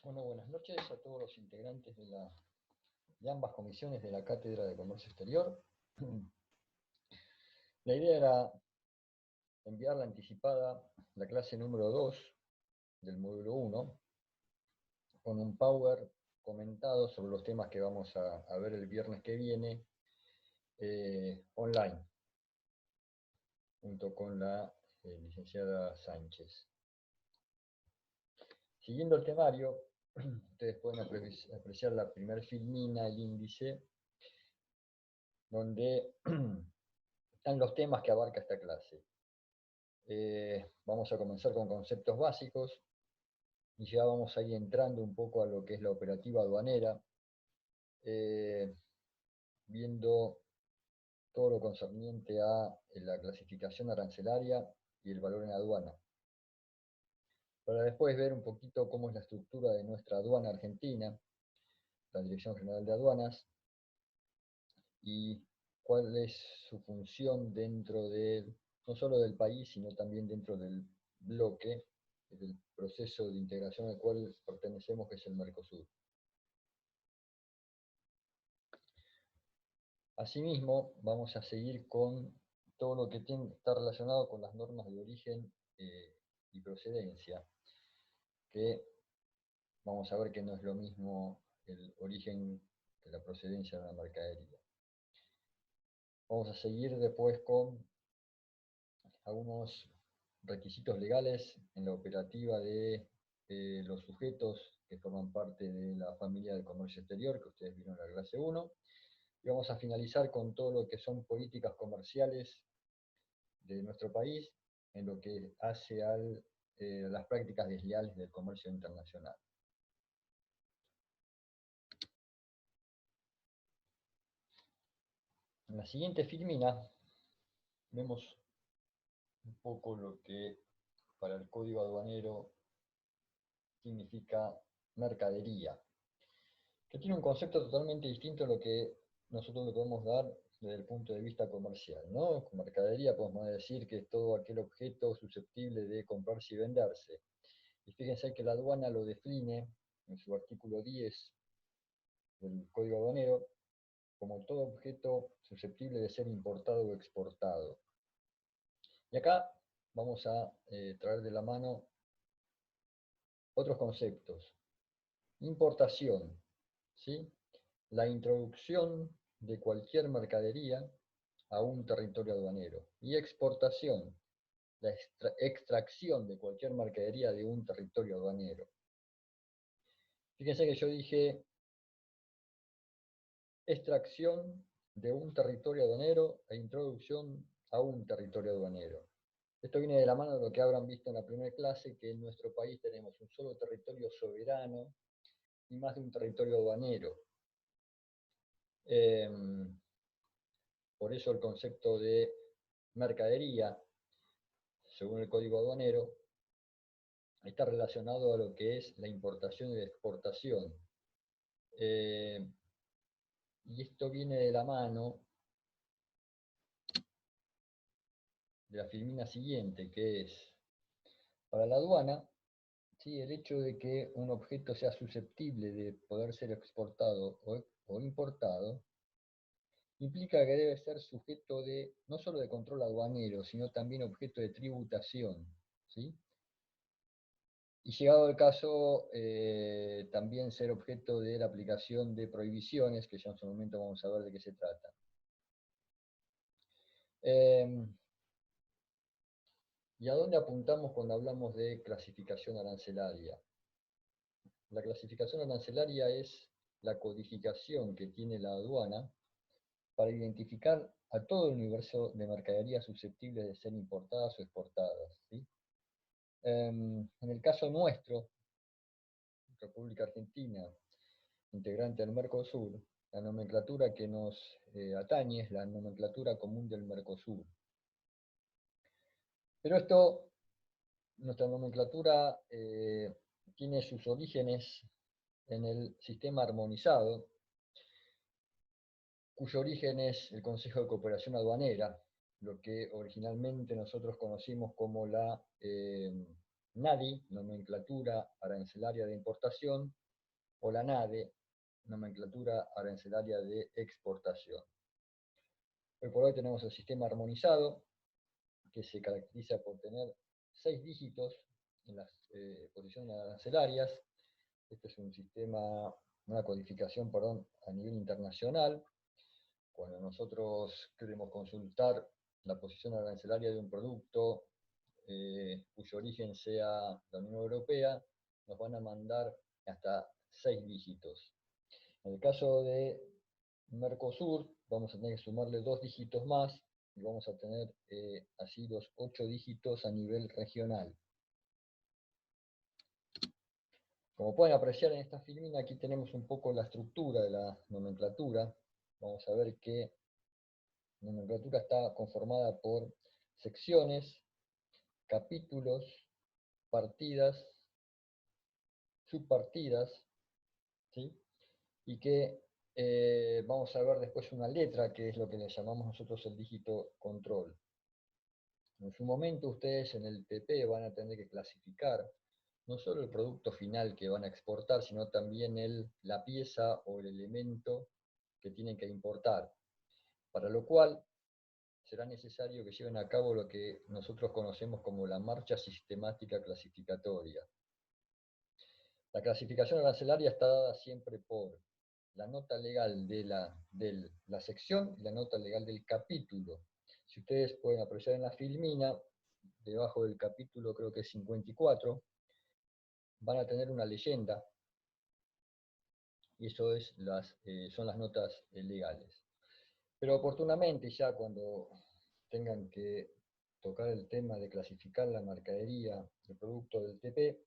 Bueno, buenas noches a todos los integrantes de ambas comisiones de la Cátedra de Comercio Exterior. La idea era enviar la anticipada, la clase número 2 del módulo 1, con un power comentado sobre los temas que vamos a ver el viernes que viene, online, junto con la licenciada Sánchez. Siguiendo el temario, ustedes pueden apreciar la primer filmina, el índice, donde están los temas que abarca esta clase. Vamos a comenzar con conceptos básicos y ya vamos a ir entrando un poco a lo que es la operativa aduanera, viendo todo lo concerniente a la clasificación arancelaria y el valor en aduana, para después ver un poquito cómo es la estructura de nuestra aduana argentina, la Dirección General de Aduanas, y cuál es su función dentro no solo del país, sino también dentro del bloque, del proceso de integración al cual pertenecemos, que es el Mercosur. Asimismo, vamos a seguir con todo lo que está relacionado con las normas de origen y procedencia, que vamos a ver que no es lo mismo el origen que la procedencia de una mercadería. Vamos a seguir después con algunos requisitos legales en la operativa de los sujetos que forman parte de la familia del comercio exterior, que ustedes vieron en la clase 1, y vamos a finalizar con todo lo que son políticas comerciales de nuestro país en lo que hace a las prácticas desleales del comercio internacional. En la siguiente filmina vemos un poco lo que para el código aduanero significa mercadería, que tiene un concepto totalmente distinto a lo que nosotros le podemos dar desde el punto de vista comercial, ¿no? Con mercadería podemos decir que es todo aquel objeto susceptible de comprarse y venderse. Y fíjense que la aduana lo define en su artículo 10 del Código Aduanero como todo objeto susceptible de ser importado o exportado. Y acá vamos a traer de la mano otros conceptos. Importación, ¿sí? La introducción de cualquier mercadería a un territorio aduanero. Y exportación, la extracción de cualquier mercadería de un territorio aduanero. Fíjense que yo dije extracción de un territorio aduanero e introducción a un territorio aduanero. Esto viene de la mano de lo que habrán visto en la primera clase, que en nuestro país tenemos un solo territorio soberano y más de un territorio aduanero. Por eso el concepto de mercadería, según el Código Aduanero, está relacionado a lo que es la importación y la exportación. Y esto viene de la mano de la filmina siguiente, que es, para la aduana, ¿sí? El hecho de que un objeto sea susceptible de poder ser exportado o importado, implica que debe ser sujeto de, no solo de control aduanero, sino también objeto de tributación, ¿sí? Y llegado el caso, también ser objeto de la aplicación de prohibiciones, que ya en su momento vamos a ver de qué se trata. ¿Y a dónde apuntamos cuando hablamos de clasificación arancelaria? La clasificación arancelaria es la codificación que tiene la aduana para identificar a todo el universo de mercaderías susceptibles de ser importadas o exportadas, ¿sí? En el caso nuestro, República Argentina, integrante del Mercosur, la nomenclatura que nos atañe es la nomenclatura común del Mercosur. Pero nuestra nomenclatura tiene sus orígenes en el sistema armonizado, cuyo origen es el Consejo de Cooperación Aduanera, lo que originalmente nosotros conocimos como la NADI, nomenclatura arancelaria de importación, o la NADE, nomenclatura arancelaria de exportación. Hoy por hoy tenemos el sistema armonizado, que se caracteriza por tener 6 dígitos en las posiciones arancelarias. Este es un sistema, una codificación, perdón, a nivel internacional. Cuando nosotros queremos consultar la posición arancelaria de un producto cuyo origen sea la Unión Europea, nos van a mandar hasta 6 dígitos. En el caso de Mercosur, vamos a tener que sumarle 2 dígitos más y vamos a tener así los 8 dígitos a nivel regional. Como pueden apreciar en esta filmina, aquí tenemos un poco la estructura de la nomenclatura. Vamos a ver que la nomenclatura está conformada por secciones, capítulos, partidas, subpartidas, ¿sí? Y que vamos a ver después una letra, que es lo que le llamamos nosotros el dígito control. En su momento ustedes en el TP van a tener que clasificar no solo el producto final que van a exportar, sino también la pieza o el elemento que tienen que importar. Para lo cual será necesario que lleven a cabo lo que nosotros conocemos como la marcha sistemática clasificatoria. La clasificación arancelaria está dada siempre por la nota legal de la sección y la nota legal del capítulo. Si ustedes pueden apreciar en la filmina, debajo del capítulo creo que es 54, van a tener una leyenda, y eso es son las notas legales. Pero oportunamente, ya cuando tengan que tocar el tema de clasificar la mercadería, el producto del TP,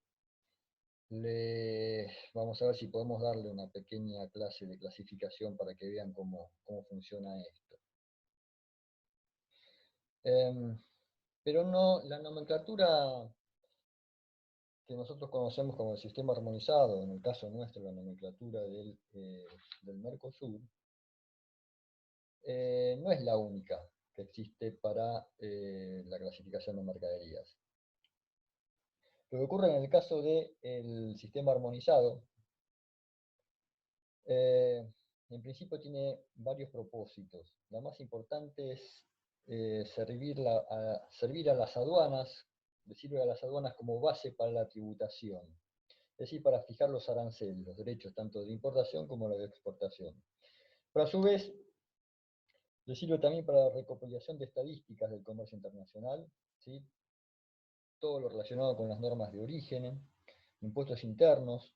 vamos a ver si podemos darle una pequeña clase de clasificación para que vean cómo funciona esto. Pero no, la nomenclatura que nosotros conocemos como el sistema armonizado, en el caso nuestro la nomenclatura del Mercosur, no es la única que existe para la clasificación de mercaderías. Lo que ocurre en el caso del sistema armonizado, en principio tiene varios propósitos. La más importante es servir a las aduanas, sirve a las aduanas como base para la tributación, es decir, para fijar los aranceles, los derechos tanto de importación como los de exportación. Pero a su vez, le sirve también para la recopilación de estadísticas del comercio internacional, ¿sí? Todo lo relacionado con las normas de origen, impuestos internos,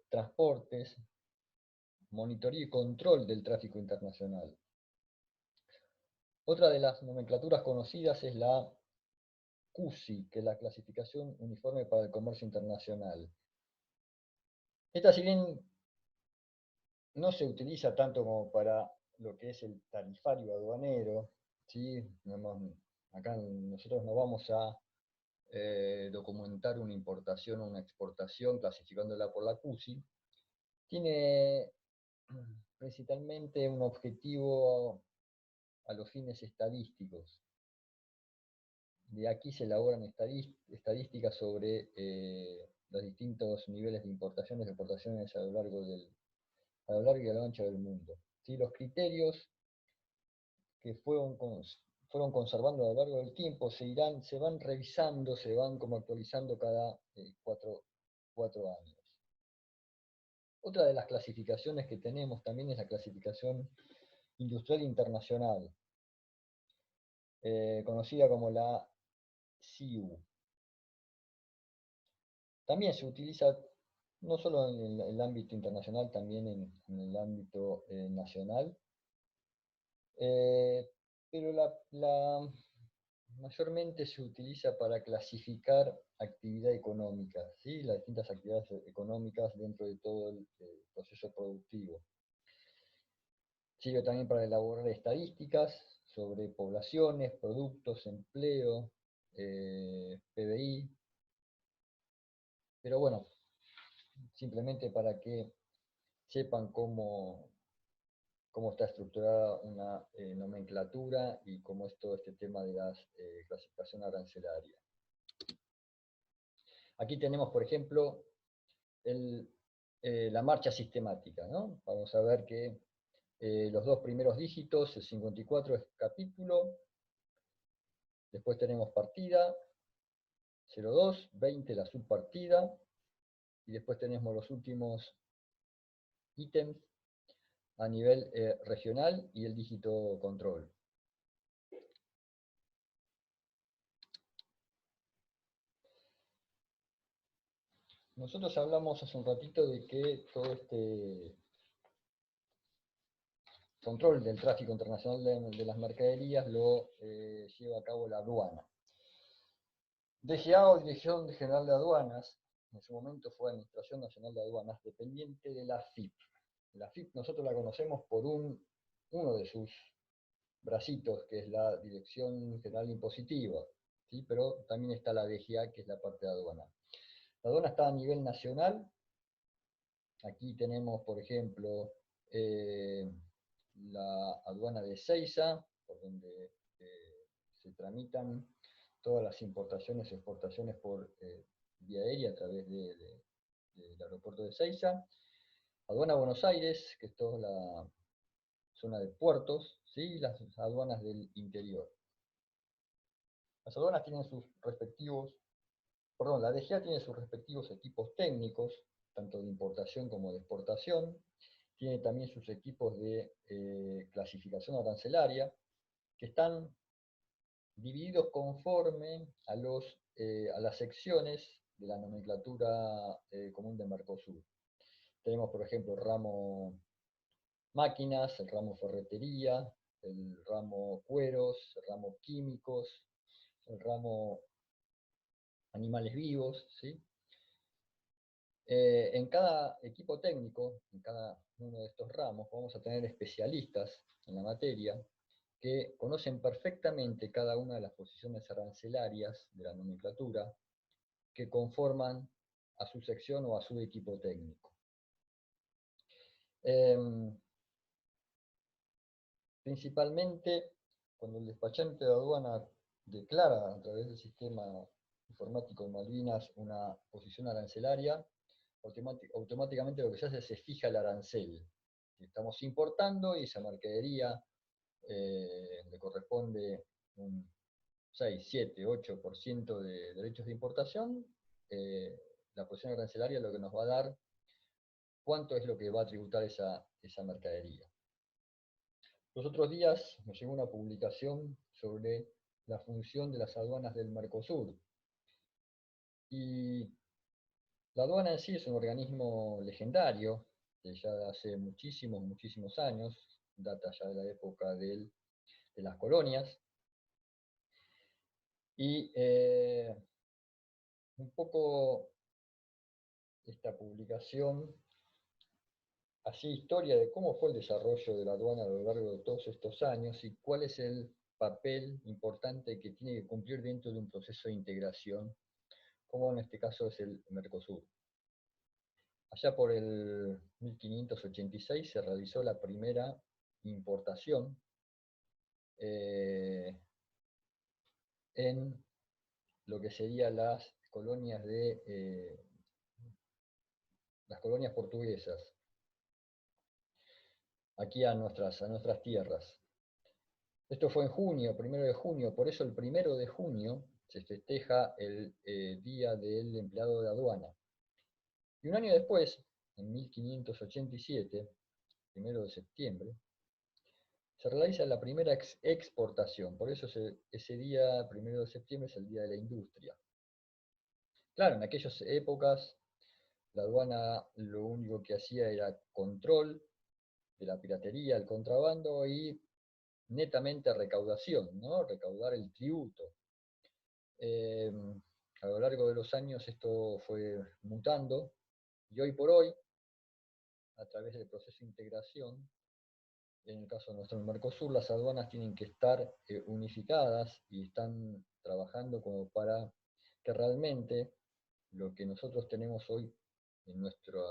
transportes, monitoreo y control del tráfico internacional. Otra de las nomenclaturas conocidas es la CUSI, que es la Clasificación Uniforme para el Comercio Internacional. Esta, si bien no se utiliza tanto como para lo que es el tarifario aduanero, ¿sí? Acá nosotros no vamos a documentar una importación o una exportación clasificándola por la CUSI, tiene principalmente un objetivo a los fines estadísticos. De aquí se elaboran estadísticas sobre los distintos niveles de importaciones y exportaciones a lo largo y a lo ancho del mundo. ¿Sí? Los criterios que fueron conservando a lo largo del tiempo se van revisando, se van como actualizando cada 4 años. Otra de las clasificaciones que tenemos también es la clasificación industrial internacional, conocida como la CIU. También se utiliza no solo en el ámbito internacional, también en el ámbito nacional, pero mayormente se utiliza para clasificar actividad económica, ¿sí? Las distintas actividades económicas dentro de todo el proceso productivo. Sirve también para elaborar estadísticas sobre poblaciones, productos, empleo, PBI. Pero bueno, simplemente para que sepan cómo está estructurada una nomenclatura y cómo es todo este tema de la clasificación arancelaria. Aquí tenemos, por ejemplo, la marcha sistemática, ¿no? Vamos a ver que los dos primeros dígitos, el 54 es capítulo, después tenemos partida, 02, 20 la subpartida, y después tenemos los últimos ítems a nivel regional y el dígito control. Nosotros hablamos hace un ratito de que todo este control del tráfico internacional de las mercaderías lo lleva a cabo la aduana. DGA o Dirección General de Aduanas, en su momento fue Administración Nacional de Aduanas, dependiente de la AFIP. La AFIP nosotros la conocemos por uno de sus bracitos, que es la Dirección General Impositiva, ¿sí? Pero también está la DGA, que es la parte de aduana. La aduana está a nivel nacional. Aquí tenemos, por ejemplo, la aduana de Seiza, por donde se tramitan todas las importaciones y exportaciones por vía aérea a través del aeropuerto de Seiza. Aduana Buenos Aires, que es toda la zona de puertos, ¿sí? Las aduanas del interior. Las aduanas tienen sus respectivos, perdón, la DGA tiene sus respectivos equipos técnicos, tanto de importación como de exportación. Tiene también sus equipos de clasificación arancelaria, que están divididos conforme a las secciones de la nomenclatura común de Mercosur. Tenemos, por ejemplo, el ramo máquinas, el ramo ferretería, el ramo cueros, el ramo químicos, el ramo animales vivos, ¿sí? En cada equipo técnico, en cada uno de estos ramos, vamos a tener especialistas en la materia que conocen perfectamente cada una de las posiciones arancelarias de la nomenclatura que conforman a su sección o a su equipo técnico. Principalmente, cuando el despachante de aduana declara a través del sistema informático de Malvinas una posición arancelaria, automáticamente lo que se hace es se fija el arancel. Estamos importando y esa mercadería le corresponde un 6, 7, 8% de derechos de importación. La posición arancelaria lo que nos va a dar cuánto es lo que va a tributar esa mercadería. Los otros días me llegó una publicación sobre la función de las aduanas del Mercosur. Y la aduana en sí es un organismo legendario, que ya de hace muchísimos, muchísimos años, data ya de la época de las colonias. Y un poco esta publicación hacía historia de cómo fue el desarrollo de la aduana a lo largo de todos estos años y cuál es el papel importante que tiene que cumplir dentro de un proceso de integración, como en este caso es el Mercosur. Allá por el 1586 se realizó la primera importación en lo que serían las colonias portuguesas, aquí a nuestras tierras. Esto fue en junio, 1 de junio, por eso el 1 de junio se festeja el Día del Empleado de Aduana. Y un año después, en 1587, 1 de septiembre, se realiza la primera exportación, por eso ese día, 1 de septiembre, es el Día de la Industria. Claro, en aquellas épocas la aduana lo único que hacía era control de la piratería, el contrabando y netamente recaudación, ¿no? Recaudar el tributo. A lo largo de los años esto fue mutando y hoy por hoy, a través del proceso de integración, en el caso de nuestro Mercosur, las aduanas tienen que estar unificadas y están trabajando como para que realmente lo que nosotros tenemos hoy en nuestra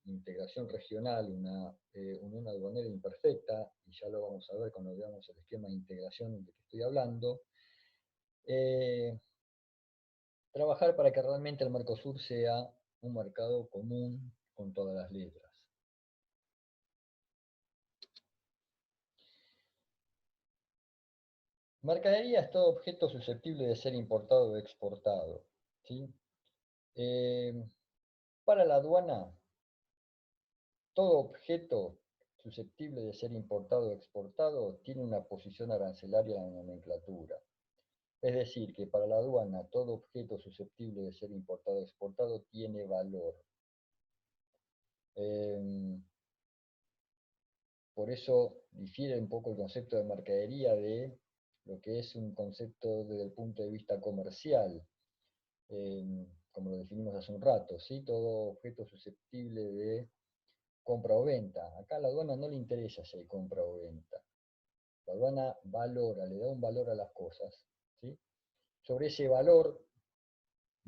integración regional, una unión aduanera imperfecta, y ya lo vamos a ver cuando veamos el esquema de integración del que estoy hablando, trabajar para que realmente el Mercosur sea un mercado común con todas las letras. Mercadería es todo objeto susceptible de ser importado o exportado, ¿sí? Eh, para la aduana, todo objeto susceptible de ser importado o exportado tiene una posición arancelaria en la nomenclatura. Es decir, que para la aduana todo objeto susceptible de ser importado o exportado tiene valor. Por eso difiere un poco el concepto de mercadería de lo que es un concepto desde el punto de vista comercial, como lo definimos hace un rato, ¿sí? Todo objeto susceptible de compra o venta. Acá a la aduana no le interesa si hay compra o venta. La aduana valora, le da un valor a las cosas, ¿sí? Sobre ese valor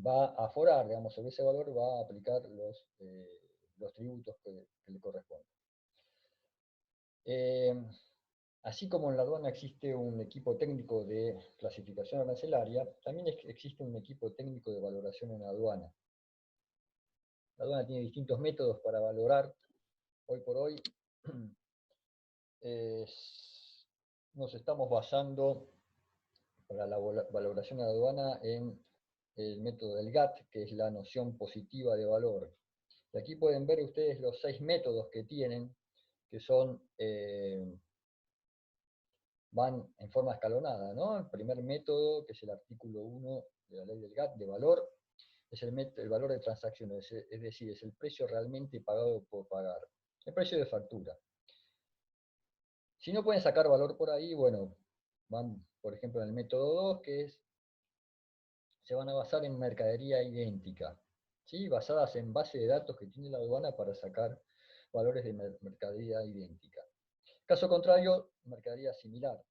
va a aforar, digamos, sobre ese valor va a aplicar los tributos que le corresponden. Así como en la aduana existe un equipo técnico de clasificación arancelaria, también existe un equipo técnico de valoración en aduana. La aduana tiene distintos métodos para valorar. Hoy por hoy nos estamos basando para la valoración de aduana en el método del GATT, que es la noción positiva de valor. Y aquí pueden ver ustedes los 6 métodos que tienen, que son van en forma escalonada, ¿no? El primer método, que es el artículo 1 de la ley del GATT, de valor, es el valor de transacción, es decir, es el precio realmente pagado por pagar, el precio de factura. Si no pueden sacar valor por ahí, bueno, van, por ejemplo, en el método 2, que es, se van a basar en mercadería idéntica, ¿sí? Basadas en base de datos que tiene la aduana para sacar valores de mercadería idéntica. Caso contrario, mercadería similar.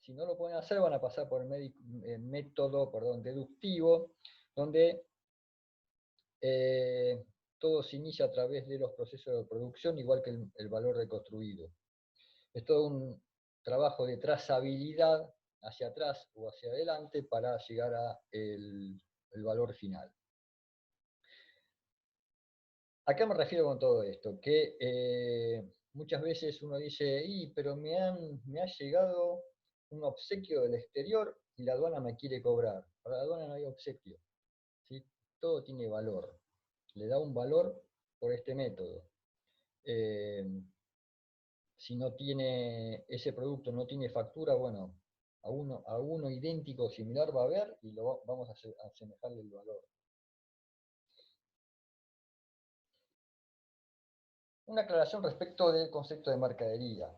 Si no lo pueden hacer, van a pasar por el método deductivo, donde todo se inicia a través de los procesos de producción, igual que el valor reconstruido. Es todo un trabajo de trazabilidad hacia atrás o hacia adelante para llegar a el valor final. ¿A qué me refiero con todo esto? Que muchas veces uno dice, pero me ha llegado un obsequio del exterior y la aduana me quiere cobrar. Para la aduana no hay obsequio, ¿sí? Todo tiene valor. Le da un valor por este método. Si no tiene ese producto, no tiene factura, bueno, a uno idéntico o similar va a haber y vamos a asemejarle el valor. Una aclaración respecto del concepto de mercadería.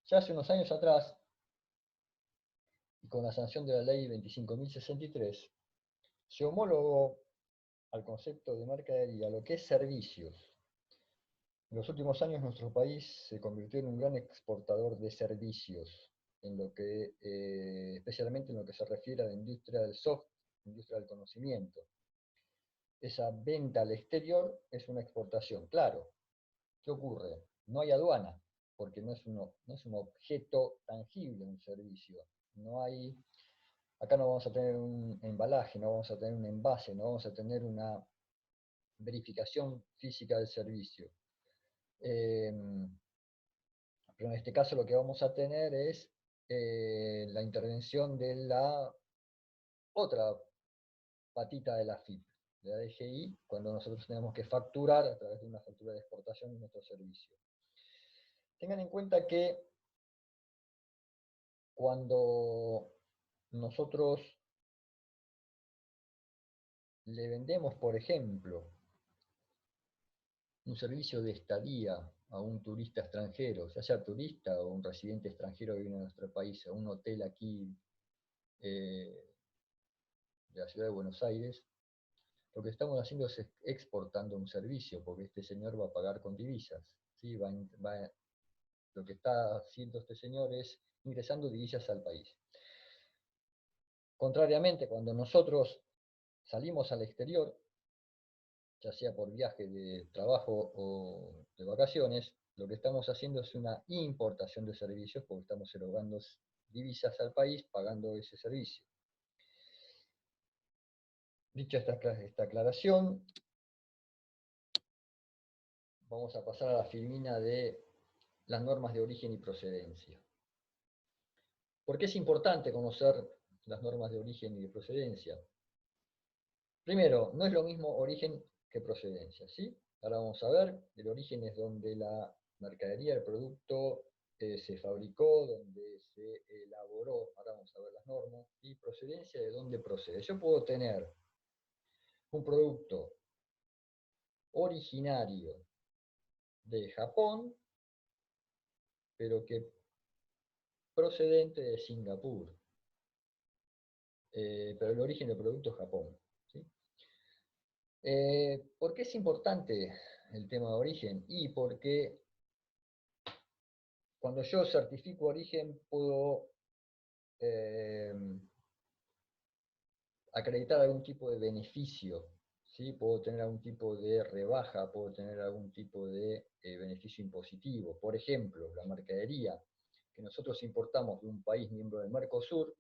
Ya hace unos años atrás, y con la sanción de la ley 25.063, se homologó al concepto de mercadería lo que es servicios. En los últimos años nuestro país se convirtió en un gran exportador de servicios, en lo que, especialmente en lo que se refiere a la industria del software, industria del conocimiento. Esa venta al exterior es una exportación. Claro, ¿qué ocurre? No hay aduana, porque no es un objeto tangible un servicio. No hay, acá no vamos a tener un embalaje, no vamos a tener un envase, no vamos a tener una verificación física del servicio. Pero en este caso lo que vamos a tener es la intervención de la otra patita de la FIP, de la DGI, cuando nosotros tenemos que facturar a través de una factura de exportación nuestro servicio. Tengan en cuenta que cuando nosotros le vendemos, por ejemplo, un servicio de estadía a un turista extranjero, ya sea turista o un residente extranjero que viene a nuestro país, a un hotel aquí de la ciudad de Buenos Aires, lo que estamos haciendo es exportando un servicio, porque este señor va a pagar con divisas. ¿Sí? Lo que está haciendo este señor es ingresando divisas al país. Contrariamente, cuando nosotros salimos al exterior, ya sea por viaje de trabajo o de vacaciones, lo que estamos haciendo es una importación de servicios, porque estamos erogando divisas al país pagando ese servicio. Dicha esta aclaración, vamos a pasar a la filmina de las normas de origen y procedencia. ¿Por qué es importante conocer las normas de origen y de procedencia? Primero, no es lo mismo origen que procedencia, ¿sí? Ahora vamos a ver, el origen es donde la mercadería, el producto se fabricó, donde se elaboró, ahora vamos a ver las normas, y procedencia de dónde procede. Yo puedo tener un producto originario de Japón, pero que procedente de Singapur, pero el origen del producto es Japón, ¿sí? ¿Por qué es importante el tema de origen? Y porque cuando yo certifico origen puedo eh, acreditar algún tipo de beneficio, ¿sí? Puedo tener algún tipo de rebaja, puedo tener algún tipo de beneficio impositivo. Por ejemplo, la mercadería que nosotros importamos de un país miembro del Mercosur,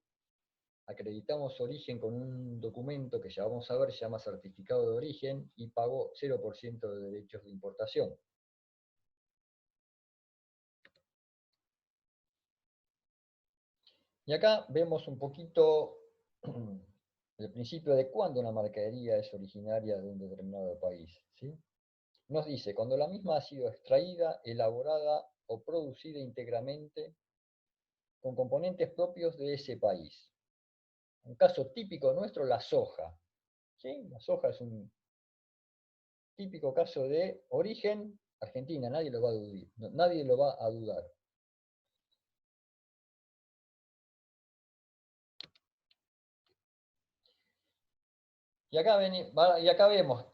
acreditamos origen con un documento que ya vamos a ver, se llama certificado de origen, y pago 0% de derechos de importación. Y acá vemos un poquito el principio de cuándo una mercadería es originaria de un determinado país, ¿sí? Nos dice, cuando la misma ha sido extraída, elaborada o producida íntegramente con componentes propios de ese país. Un caso típico nuestro, la soja, ¿sí? La soja es un típico caso de origen Argentina, nadie lo va a dudar, nadie lo va a dudar. Y acá vemos,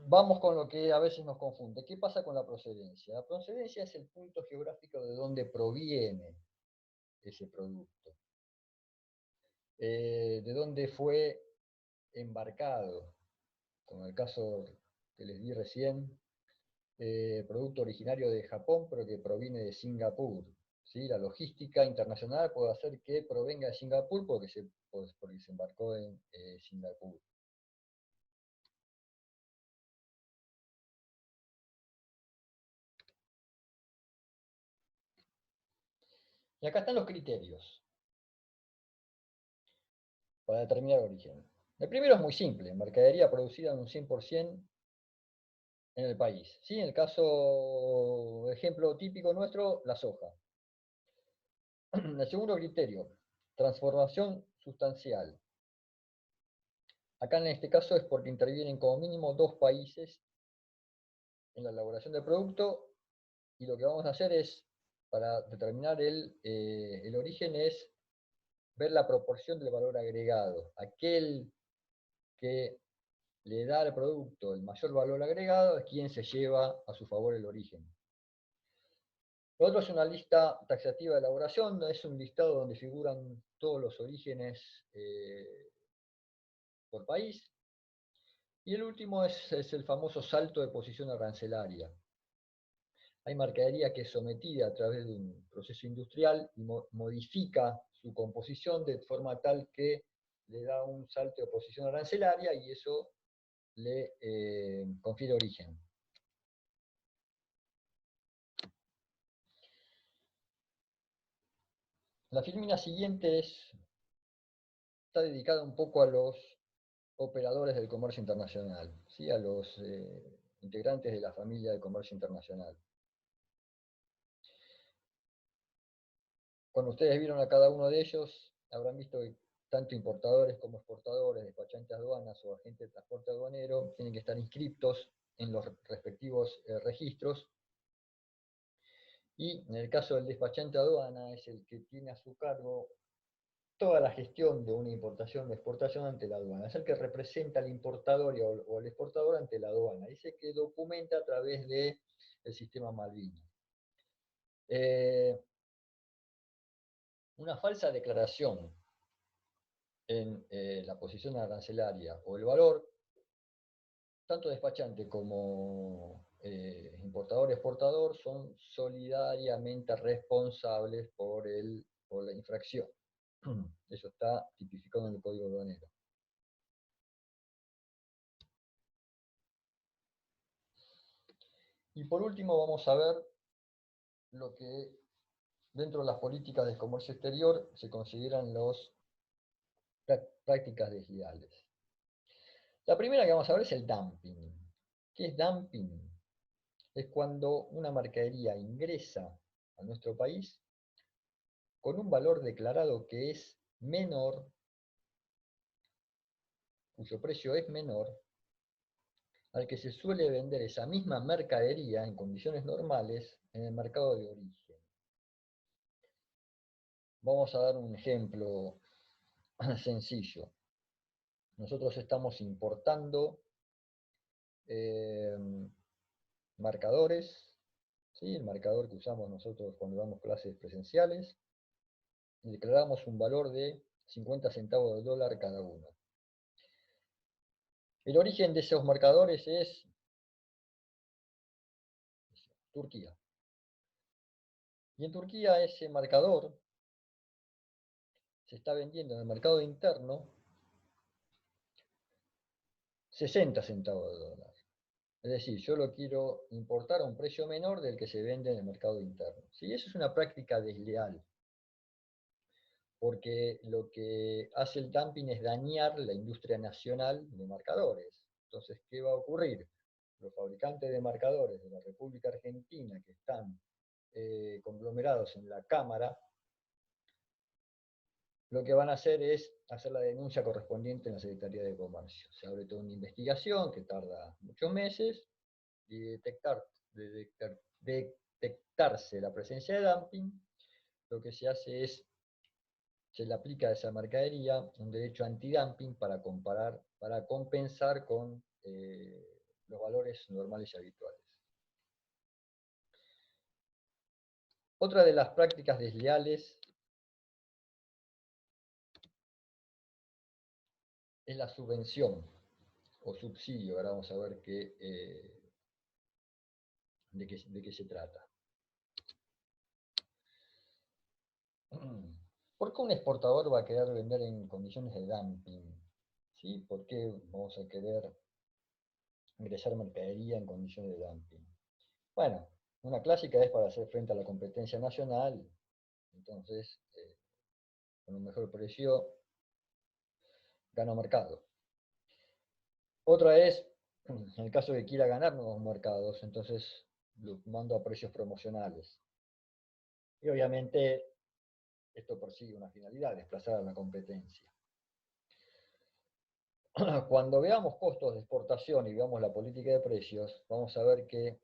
vamos con lo que a veces nos confunde. ¿Qué pasa con la procedencia? La procedencia es el punto geográfico de donde proviene ese producto, de dónde fue embarcado, como el caso que les di recién, producto originario de Japón, pero que proviene de Singapur. ¿Sí? La logística internacional puede hacer que provenga de Singapur porque se embarcó en Singapur. Y acá están los criterios para determinar origen. El primero es muy simple, mercadería producida en un 100% en el país. ¿Sí? En el caso, ejemplo típico nuestro, la soja. El segundo criterio, transformación sustancial. Acá en este caso es porque intervienen como mínimo dos países en la elaboración del producto, y lo que vamos a hacer es, para determinar el origen, es ver la proporción del valor agregado. Aquel que le da al producto el mayor valor agregado es quien se lleva a su favor el origen. Lo otro es una lista taxativa de elaboración, es un listado donde figuran todos los orígenes por país. Y el último es el famoso salto de posición arancelaria. Hay mercadería que es sometida a través de un proceso industrial y modifica su composición de forma tal que le da un salto de posición arancelaria y eso le confiere origen. La filmina siguiente está dedicada un poco a los operadores del comercio internacional, ¿sí? A los integrantes de la familia de comercio internacional. Cuando ustedes vieron a cada uno de ellos, habrán visto que tanto importadores como exportadores, despachantes de aduanas o agentes de transporte aduanero tienen que estar inscritos en los respectivos registros. Y en el caso del despachante de aduana es el que tiene a su cargo toda la gestión de una importación o exportación ante la aduana. Es el que representa al importador o al exportador ante la aduana. Dice que documenta a través del sistema Malvinas. Una falsa declaración en la posición arancelaria o el valor, tanto despachante como importador-exportador son solidariamente responsables por la infracción. Eso está tipificado en el Código Aduanero. Y por último vamos a ver lo que dentro de las políticas de comercio exterior se consideran las prácticas desleales. La primera que vamos a ver es el dumping. ¿Qué es dumping? Es cuando una mercadería ingresa a nuestro país con un valor declarado que es menor, cuyo precio es menor, al que se suele vender esa misma mercadería en condiciones normales en el mercado de origen. Vamos a dar un ejemplo sencillo. Nosotros estamos importando marcadores, ¿sí? El marcador que usamos nosotros cuando damos clases presenciales, y declaramos un valor de 50 centavos de dólar cada uno. El origen de esos marcadores es Turquía. Y en Turquía ese marcador se está vendiendo en el mercado interno 60 centavos de dólar. Es decir, yo lo quiero importar a un precio menor del que se vende en el mercado interno. ¿Sí? Eso es una práctica desleal, porque lo que hace el dumping es dañar la industria nacional de marcadores. Entonces, ¿qué va a ocurrir? Los fabricantes de marcadores de la República Argentina que están conglomerados en la Cámara, lo que van a hacer es hacer la denuncia correspondiente en la Secretaría de Comercio. Se abre toda una investigación que tarda muchos meses y detectarse la presencia de dumping, lo que se hace es, se le aplica a esa mercadería un derecho antidumping para compensar con los valores normales y habituales. Otra de las prácticas desleales es la subvención o subsidio. Ahora vamos a ver de qué se trata. ¿Por qué un exportador va a querer vender en condiciones de dumping? ¿Sí? ¿Por qué vamos a querer ingresar mercadería en condiciones de dumping? Bueno, una clásica es para hacer frente a la competencia nacional, entonces con un mejor precio gana mercado. Otra es, en el caso de que quiera ganar nuevos mercados, entonces lo mando a precios promocionales. Y obviamente esto persigue una finalidad, desplazar a la competencia. Cuando veamos costos de exportación y veamos la política de precios, vamos a ver que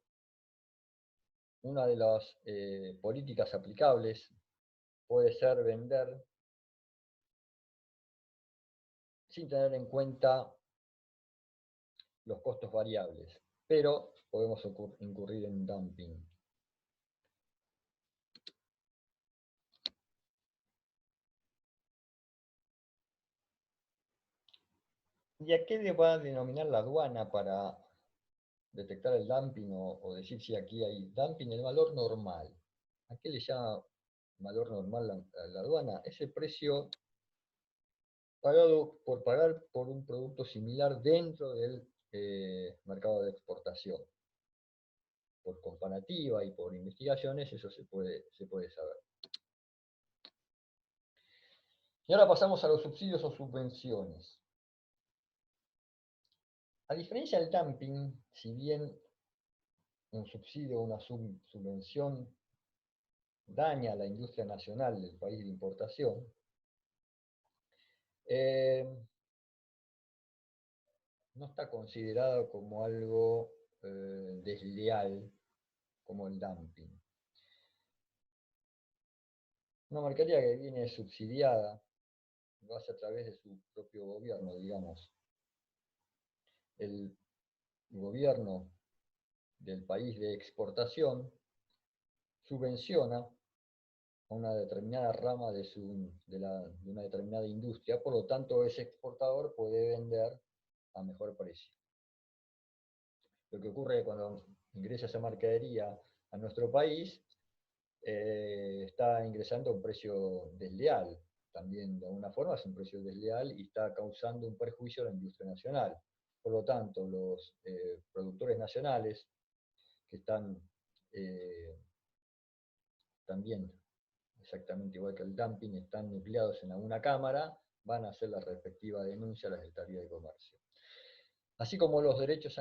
una de las políticas aplicables puede ser vender sin tener en cuenta los costos variables, pero podemos incurrir en dumping. ¿Y a qué le va a denominar la aduana para detectar el dumping o decir si aquí hay dumping? El valor normal. ¿A qué le llama valor normal la aduana? Es el precio pagado por pagar por un producto similar dentro del mercado de exportación. Por comparativa y por investigaciones eso se puede saber. Y ahora pasamos a los subsidios o subvenciones. A diferencia del dumping, si bien un subsidio o una subvención daña a la industria nacional del país de importación, no está considerado como algo desleal como el dumping. Una mercadería que viene subsidiada, lo hace a través de su propio gobierno, digamos. El gobierno del país de exportación subvenciona a una determinada rama de una determinada industria, por lo tanto ese exportador puede vender a mejor precio. Lo que ocurre cuando ingresa esa mercadería a nuestro país, está ingresando a un precio desleal, también de alguna forma es un precio desleal y está causando un perjuicio a la industria nacional. Por lo tanto, los productores nacionales que están también exactamente igual que el dumping, están nucleados en alguna cámara, van a hacer la respectiva denuncia a la Secretaría de Comercio. Así como los derechos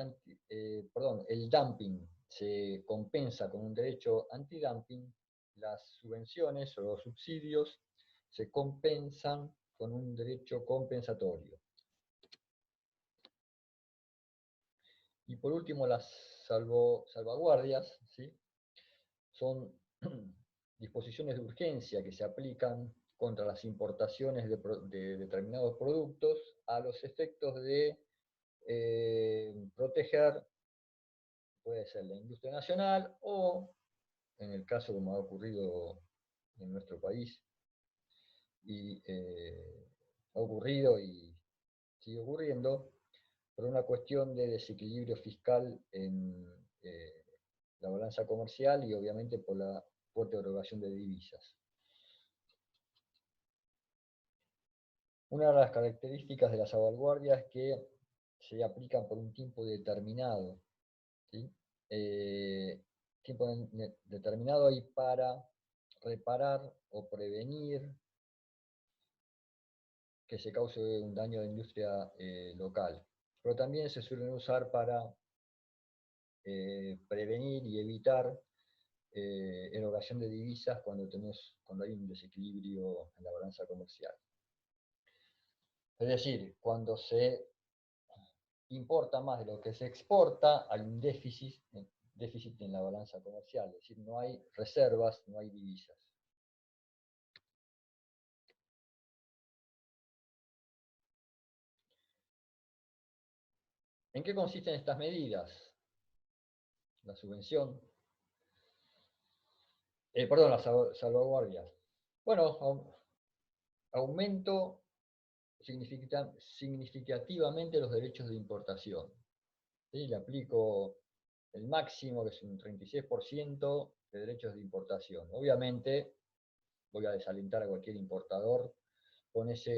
el dumping se compensa con un derecho antidumping, las subvenciones o los subsidios se compensan con un derecho compensatorio. Y por último, las salvaguardias, ¿sí? Son disposiciones de urgencia que se aplican contra las importaciones de determinados productos a los efectos de proteger, puede ser la industria nacional o, en el caso como ha ocurrido en nuestro país, y ha ocurrido y sigue ocurriendo, por una cuestión de desequilibrio fiscal en la balanza comercial y obviamente por la fuerte erogación de divisas. Una de las características de la salvaguardia es que se aplican por un tiempo determinado, ¿sí? Tiempo determinado y para reparar o prevenir que se cause un daño a la industria local. Pero también se suelen usar para prevenir y evitar erogación de divisas cuando hay un desequilibrio en la balanza comercial. Es decir, cuando se importa más de lo que se exporta, hay un déficit en la balanza comercial, es decir, no hay reservas, no hay divisas. ¿En qué consisten estas medidas? La subvención, perdón, las salvaguardias. Bueno, aumento significativamente los derechos de importación. ¿Sí? Le aplico el máximo, que es un 36% de derechos de importación. Obviamente, voy a desalentar a cualquier importador con esa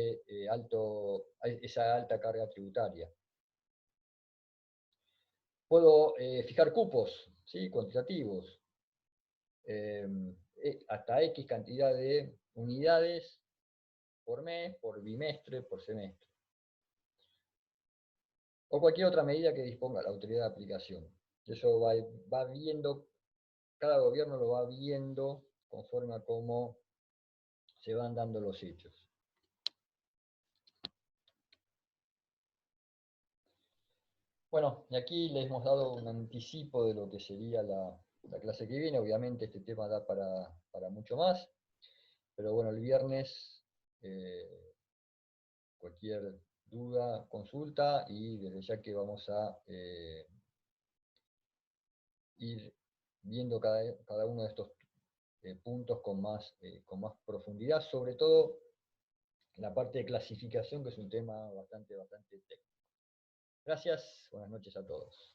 alta carga tributaria. Puedo fijar cupos, ¿sí? Cuantitativos, hasta X cantidad de unidades por mes, por bimestre, por semestre. O cualquier otra medida que disponga la autoridad de aplicación. Eso va viendo, cada gobierno lo va viendo conforme a cómo se van dando los hechos. Bueno, y aquí les hemos dado un anticipo de lo que sería la clase que viene. Obviamente este tema da para mucho más, pero bueno, el viernes cualquier duda, consulta, y desde ya que vamos a ir viendo cada uno de estos puntos con más profundidad, sobre todo la parte de clasificación, que es un tema bastante técnico. Gracias, buenas noches a todos.